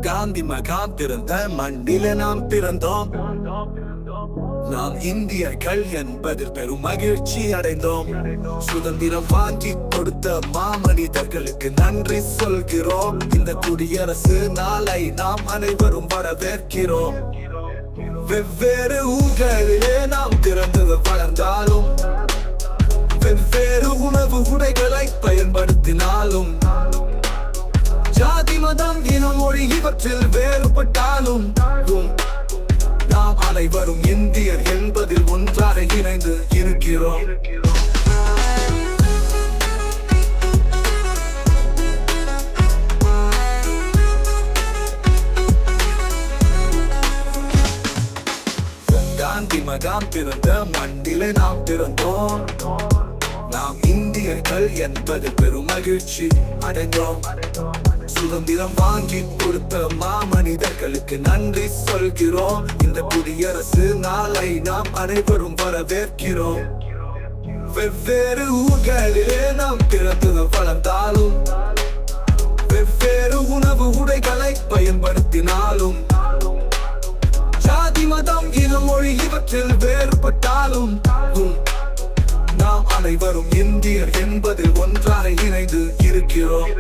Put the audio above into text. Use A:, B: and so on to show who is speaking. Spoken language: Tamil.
A: காந்தி மகான் பிறந்த மண்ணில நாம் பிறந்தோம். நாம் இந்தியர்கள் என்பதில் பெரும் மகிழ்ச்சி அடைந்தோம். சுதந்திரம் வாங்கி கொடுத்த மாமனிதர்களுக்கு நன்றி சொல்கிறோம். இந்த குடியரசு நாளை நாம் அனைவரும் வரவேற்கிறோம். வெவ்வேறு ஊர்களிலே நாம் பிறந்து வளர்ந்தாலும், வெவ்வேறு உணவு உடைகளை பயன்படுத்தினாலும், ஜாதி மதம் இனம் மொழி இவற்றில் வேறுபட்டாலும், நாம் அனைவரும் இந்தியர் என்பதில் ஒன்றாக இணைந்து இருக்கிறோம். காந்தி மகான் பிறந்த மண்ணிலே நாம் பிறந்தோம். நாம் இந்தியர்கள் என்பது பெரும் மகிழ்ச்சி அடைந்தோம். சுதந்திரம் வாங்கி கொடுத்த மாமனிதர்களுக்கு நன்றி சொல்கிறோம். இந்த குடியரசு நாளை நாம் அனைவரும் வரவேற்கிறோம். வெவ்வேறு ஊர்களிலே நாம் பிறந்து வளர்ந்தாலும், வெவ்வேறு உணவு உடைகளை பயன்படுத்தினாலும், ஜாதி மதம் இனம் மொழி இவற்றில் வேறுபட்டாலும், நாம் அனைவரும் இந்தியர் என்பதில் ஒன்றாக இணைந்து இருக்கிறோம்.